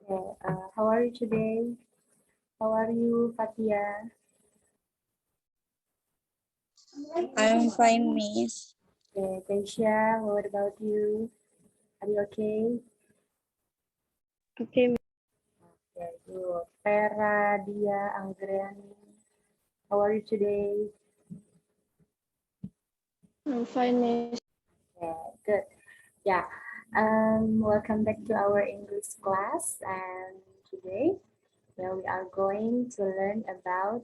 Okay, how are you today? How are you, Fatia? I'm fine, Miss. Okay, Keisha, what about you? Are you okay? Okay, Okay, good. Vera, Dia, Anggreni, how are you today? I'm fine, Miss. Okay, good. Yeah, welcome back to our English class. And today, we are going to learn about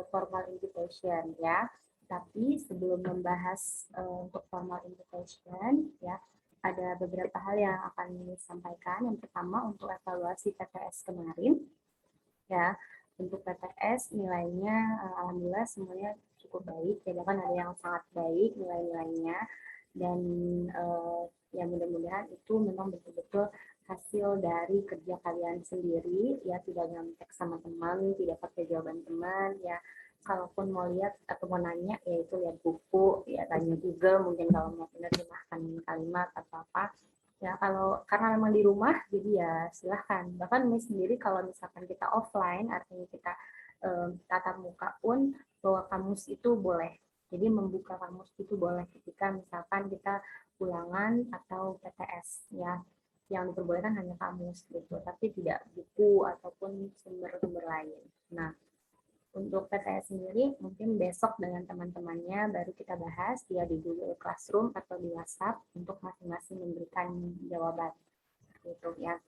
formal invitation, ya. Tapi sebelum membahas untuk formal invitation, ya, ada beberapa hal yang akan disampaikan. Yang pertama untuk evaluasi PTS kemarin, ya. Untuk PTS nilainya alhamdulillah semuanya cukup baik, ya bahkan ada yang sangat baik nilai-nilainya, dan ya mudah-mudahan itu memang betul-betul hasil dari kerja kalian sendiri, ya tidak nyontek sama teman, tidak pakai jawaban teman, ya kalaupun mau lihat atau mau nanya ya itu lihat buku, ya tanya Google mungkin kalau mau menerjemahkan kalimat atau apa. Ya, kalau karena memang di rumah, jadi ya silahkan. Bahkan Miss sendiri kalau misalkan kita offline, artinya kita tatap muka pun, bawa kamus itu boleh. Jadi membuka kamus itu boleh ketika misalkan kita ulangan atau PTS, ya. Yang diperbolehkan hanya kamus gitu, tapi tidak buku ataupun sumber-sumber lain. Nah, untuk PTS sendiri mungkin besok dengan teman-temannya baru kita bahas dia di Google Classroom atau di WhatsApp untuk masing-masing memberikan jawaban gitu ya.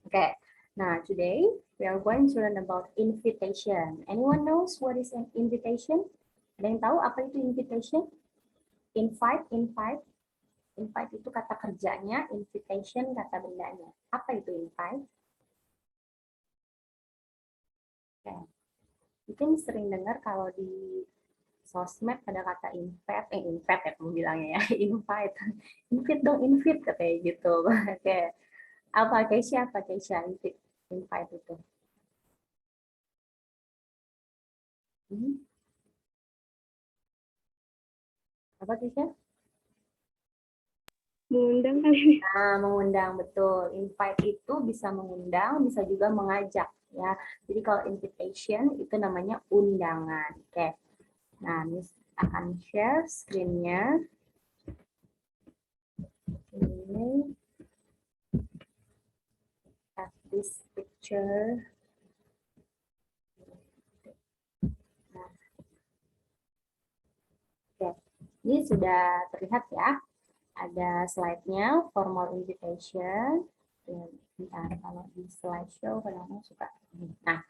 Okay. Now today we are going to learn about invitation. Anyone knows what is an invitation? Ada yang tahu apa itu invitation? Invite. Invite itu kata kerjanya, invitation kata bendanya. Apa itu invite? Okay. Mungkin sering dengar kalau di sosmed ada kata invite ya kamu bilangnya ya, invite dong, invite katanya gitu. Oke, apa Keisha invite itu? Apa Keisha? Mengundang kali. Nah, mengundang, betul. Invite itu bisa mengundang, bisa juga mengajak ya. Jadi kalau invitation itu namanya undangan. Oke. Nah, Miss akan share screen-nya. Ini at this picture. Nah, oke. Ini sudah terlihat ya. Ada slide-nya, formal invitation. Ya, bentar, kalau di slideshow kadang-kadang suka. Nah,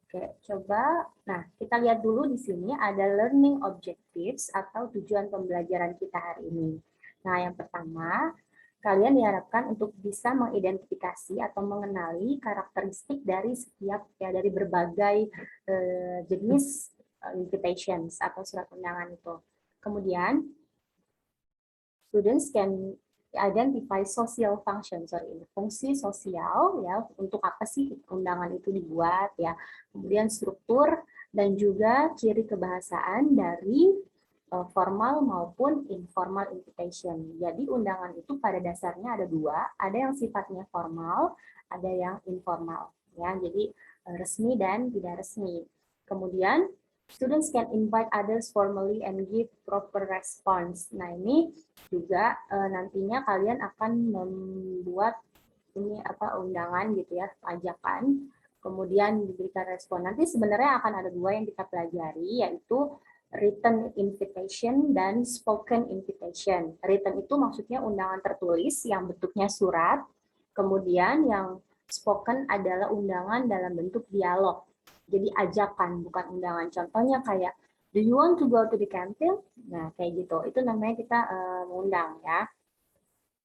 oke, coba. Nah, kita lihat dulu di sini ada learning objectives atau tujuan pembelajaran kita hari ini. Nah, yang pertama, kalian diharapkan untuk bisa mengidentifikasi atau mengenali karakteristik dari setiap ya dari berbagai jenis invitations atau surat undangan itu. Kemudian, students can identify social function, fungsi sosial ya, untuk apa sih undangan itu dibuat ya. Kemudian struktur dan juga ciri kebahasaan dari formal maupun informal invitation. Jadi undangan itu pada dasarnya ada dua, ada yang sifatnya formal, ada yang informal ya. Jadi resmi dan tidak resmi. Kemudian students can invite others formally and give proper response. Nah, ini juga nantinya kalian akan membuat ini apa undangan gitu ya, ajakan, kemudian diberikan respon. Nanti sebenarnya akan ada dua yang kita pelajari, yaitu written invitation dan spoken invitation. Written itu maksudnya undangan tertulis yang bentuknya surat, kemudian yang spoken adalah undangan dalam bentuk dialog. Jadi ajakan, bukan undangan. Contohnya kayak, do you want to go to the canteen? Nah, kayak gitu. Itu namanya kita mengundang ya.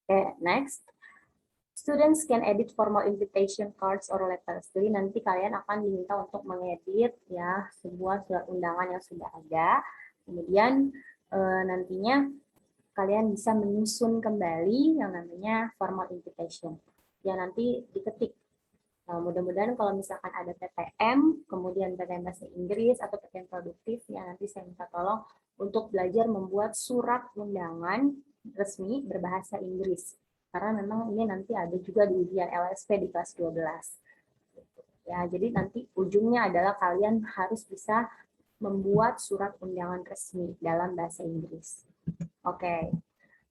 Oke, next. Students can edit formal invitation cards or letters. Jadi nanti kalian akan diminta untuk mengedit ya sebuah surat undangan yang sudah ada. Kemudian nantinya kalian bisa menyusun kembali yang namanya formal invitation. Ya nanti diketik. Nah, mudah-mudahan kalau misalkan ada PTM, kemudian PTM bahasa Inggris atau PTM produktif, ya nanti saya minta tolong untuk belajar membuat surat undangan resmi berbahasa Inggris. Karena memang ini nanti ada juga di ujian LSP di kelas 12. Ya, jadi nanti ujungnya adalah kalian harus bisa membuat surat undangan resmi dalam bahasa Inggris. Oke.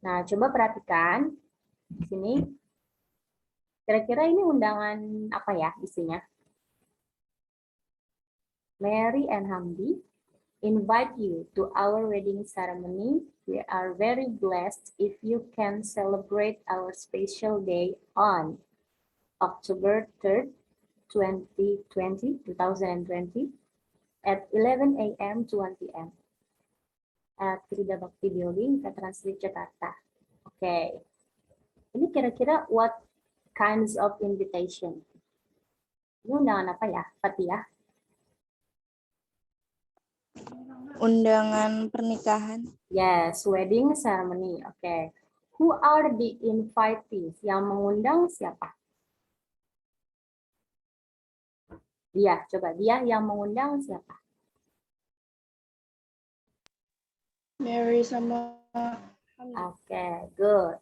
Nah, coba perhatikan di sini. Kira-kira ini undangan apa ya isinya? Mary and Hamdi invite you to our wedding ceremony. We are very blessed if you can celebrate our special day on October 3rd, 2020 at 11 a.m. to 1 p.m. at Krida Bakti Building, Veteran Street, Jakarta. Oke. Ini kira-kira what kinds of invitation? Ini undangan apa ya, Fatia? Undangan pernikahan. Yes, wedding ceremony. Oke. Who are the invitees? Yang mengundang siapa? Dia, coba dia yang mengundang siapa? Mary sama Oke, good.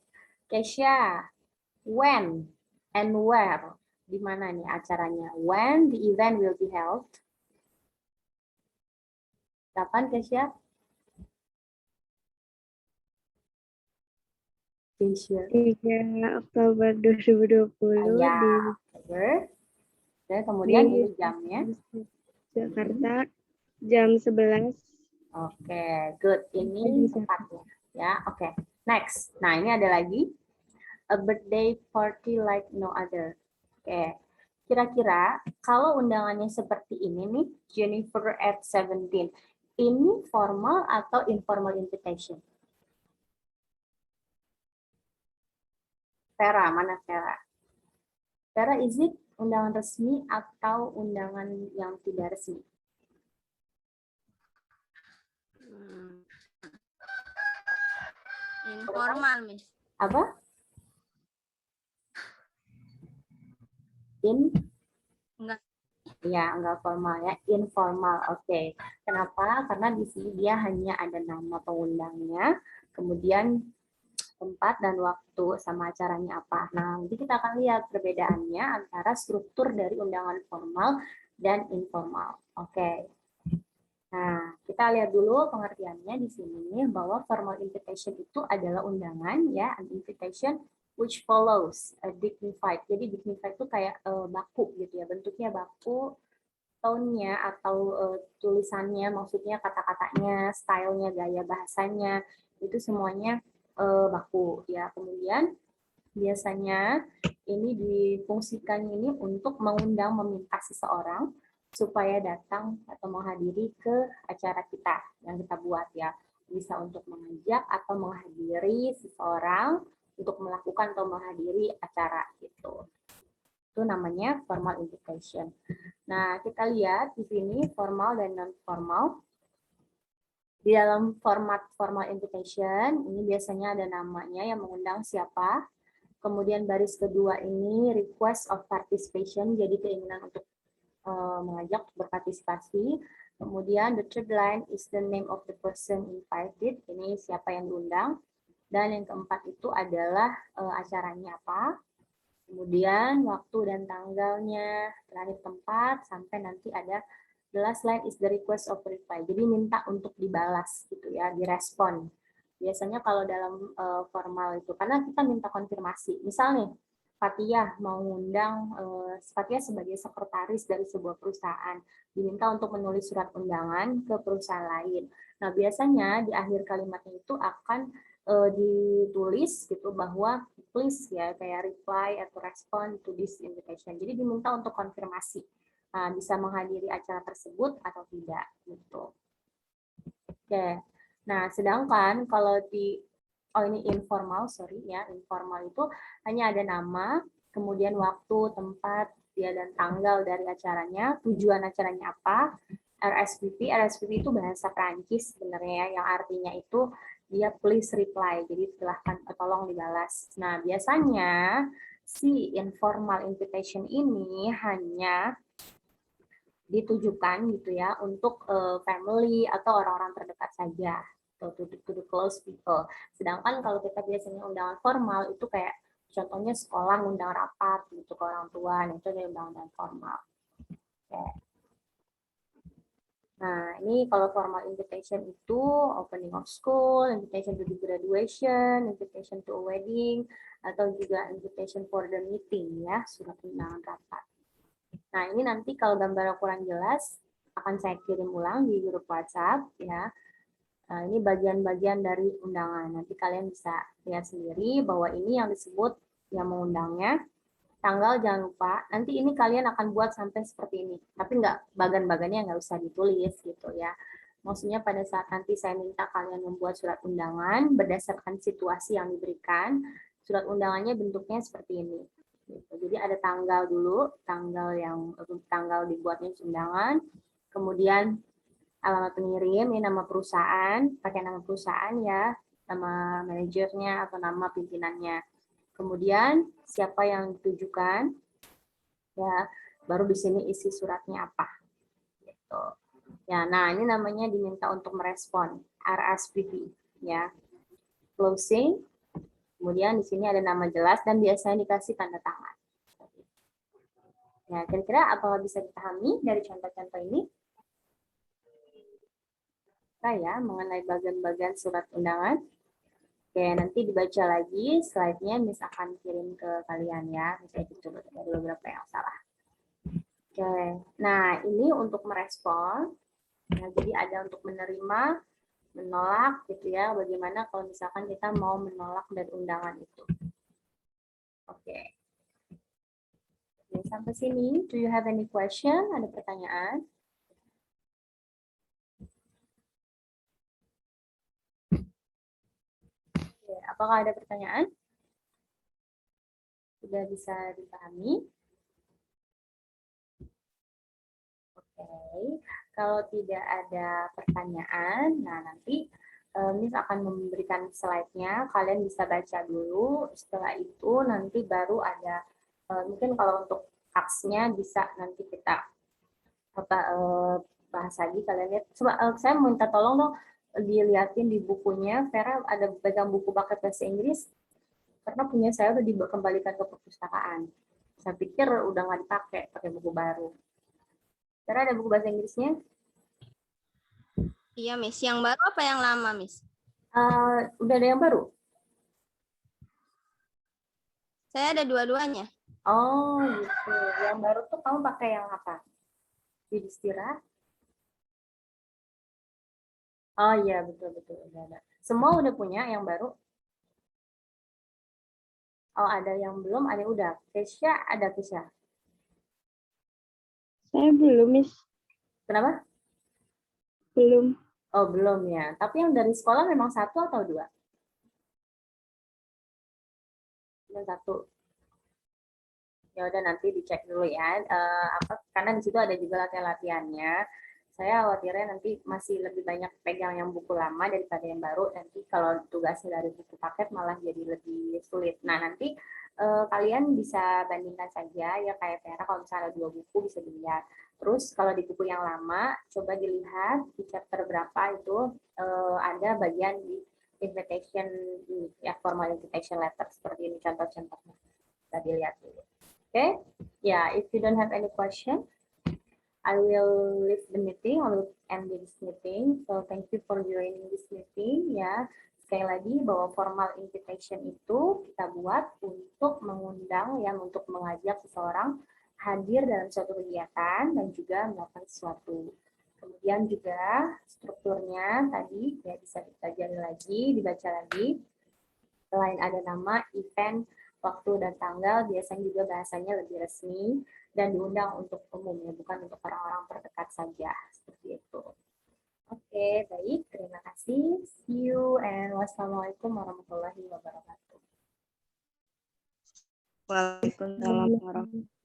Kesha, when and where? Di mana nih acaranya? When the event will be held? Kapan, Kesha? Kesha. 3 Oktober 2020 Ya, di Oktober. Dan kemudian di ini jamnya. Jakarta jam 11. Oke, good. Ini tempatnya. Ya, oke. Next. Nah, ini ada lagi. A birthday party like no other. Oke. Kira-kira kalau undangannya seperti ini nih, Jennifer at 17, ini formal atau informal invitation? Vera, mana Vera? Vera, is it undangan resmi atau undangan yang tidak resmi? Informal, Miss. Apa? Enggak. Ya, enggak formal ya, informal. Oke. Kenapa? Karena di sini dia hanya ada nama pengundangnya, kemudian tempat dan waktu sama acaranya apa. Nah, nanti kita akan lihat perbedaannya antara struktur dari undangan formal dan informal. Oke. Nah, kita lihat dulu pengertiannya di sini bahwa formal invitation itu adalah undangan ya, an invitation which follows a dignified. Jadi dignified itu kayak baku gitu ya, bentuknya baku, tone-nya atau tulisannya, maksudnya kata-katanya, stylenya, gaya bahasanya, itu semuanya baku ya. Kemudian biasanya ini difungsikan ini untuk mengundang, meminta seseorang supaya datang atau menghadiri ke acara kita yang kita buat ya. Bisa untuk mengajak atau menghadiri seseorang untuk melakukan atau menghadiri acara gitu. Itu namanya formal invitation. Nah, kita lihat di sini formal dan non formal. Di dalam format formal invitation, ini biasanya ada namanya yang mengundang siapa. Kemudian baris kedua ini request of participation, jadi keinginan untuk mengajak berpartisipasi. Kemudian the third line is the name of the person invited, ini siapa yang diundang. Dan yang keempat itu adalah acaranya apa. Kemudian waktu dan tanggalnya, terakhir tempat, sampai nanti ada the last line is the request of reply. Jadi minta untuk dibalas gitu ya, direspon. Biasanya kalau dalam formal itu, karena kita minta konfirmasi. Misal nih, Fatia mau ngundang, Fatia sebagai sekretaris dari sebuah perusahaan, diminta untuk menulis surat undangan ke perusahaan lain. Nah, biasanya di akhir kalimatnya itu akan ditulis gitu bahwa please ya, kayak reply atau respond to this invitation. Jadi diminta untuk konfirmasi. Bisa menghadiri acara tersebut atau tidak gitu. Oke. Nah, sedangkan kalau di ini informal, informal itu hanya ada nama, kemudian waktu, tempat, ya dan tanggal dari acaranya, tujuan acaranya apa, RSVP itu bahasa Prancis sebenarnya yang artinya itu dia please reply, jadi silahkan tolong dibalas. Nah, biasanya si informal invitation ini hanya ditujukan gitu ya untuk family atau orang-orang terdekat saja, to the close people. Sedangkan kalau kita biasanya undangan formal itu kayak Contohnya sekolah ngundang rapat gitu ke orang tua, itu dari undangan formal. Oke. Nah, ini kalau formal invitation itu opening of school, invitation to the graduation, invitation to a wedding, atau juga invitation for the meeting ya, surat undangan rapat. Nah, ini nanti kalau gambarnya kurang jelas, akan saya kirim ulang di grup WhatsApp ya. Nah, ini bagian-bagian dari undangan. Nanti kalian bisa lihat sendiri bahwa ini yang disebut yang mengundangnya. Tanggal jangan lupa, nanti ini kalian akan buat sampai seperti ini. Tapi nggak bagan-bagannya nggak usah ditulis gitu ya. Maksudnya pada saat nanti saya minta kalian membuat surat undangan berdasarkan situasi yang diberikan, surat undangannya bentuknya seperti ini. Gitu. Jadi ada tanggal dulu, tanggal dibuatnya undangan, kemudian alamat pengirim, ini nama perusahaan, pakai nama perusahaan ya, nama manajernya atau nama pimpinannya. Kemudian siapa yang ditujukan, ya, baru di sini isi suratnya apa. Gitu. Ya, nah ini namanya diminta untuk merespon, RSVP, ya. Closing, kemudian di sini ada nama jelas dan biasanya dikasih tanda tangan. Ya, kira-kira apa bisa dipahami dari contoh-contoh ini? Ya, mengenai bagian-bagian surat undangan. Oke, nanti dibaca lagi slide-nya, Miss akan kirim ke kalian ya. Misalnya coba ada beberapa yang salah. Oke, nah ini untuk merespon. Nah, jadi ada untuk menerima, menolak gitu ya. Bagaimana kalau misalkan kita mau menolak dari undangan itu. Oke. Oke, sampai sini, do you have any question? Ada pertanyaan? Oke, apakah ada pertanyaan? Sudah bisa dipahami? Oke, kalau tidak ada pertanyaan, nah nanti Miss akan memberikan slide-nya, kalian bisa baca dulu, setelah itu nanti baru ada, mungkin kalau untuk taksnya bisa nanti kita bahas lagi, kalian lihat. Coba saya minta tolong dong, dilihatin di bukunya, Vera ada pegang buku paket bahasa Inggris, karena punya saya udah dikembalikan ke perpustakaan. Saya pikir udah nggak dipakai, pakai buku baru. Vera ada buku bahasa Inggrisnya? Iya, Miss. Yang baru apa yang lama, Miss? Udah ada yang baru? Saya ada dua-duanya. Oh, gitu. Yang baru tuh kamu pakai yang apa? Yudhistira? Oh iya, betul-betul. Udah ada. Semua udah punya yang baru? Oh, ada yang belum, ada yang udah. Kesha, ada Kesha? Saya belum, Miss. Kenapa? Belum. Oh, belum ya. Tapi yang dari sekolah memang satu atau dua? Yang satu. Ya udah nanti dicek dulu ya. Karena di situ ada juga latihan-latihannya. Saya khawatirnya nanti masih lebih banyak pegang yang buku lama daripada yang baru. Nanti kalau tugasnya dari buku paket malah jadi lebih sulit. Nah, nanti kalian bisa bandingkan saja ya kayak Vera kalau misalnya 2 buku bisa dilihat. Terus kalau di buku yang lama coba dilihat di chapter berapa itu ada bagian di invitation ya formal invitation letter seperti ini contoh-contohnya. Bisa dilihat dulu. Okay? Yeah, if you don't have any question, I will leave the meeting. I will end this meeting. So thank you for joining this meeting. Ya, sekali lagi bahwa formal invitation itu kita buat untuk mengundang, yang untuk mengajak seseorang hadir dalam suatu kegiatan dan juga melakukan sesuatu. Kemudian juga strukturnya tadi ya bisa dipelajari lagi, dibaca lagi. Selain ada nama, event, waktu, dan tanggal, biasanya juga bahasanya lebih resmi dan diundang untuk umum, ya, bukan untuk orang-orang terdekat saja. Seperti itu. Oke, baik. Terima kasih. See you and wassalamualaikum warahmatullahi wabarakatuh. Waalaikumsalam warahmatullahi wabarakatuh.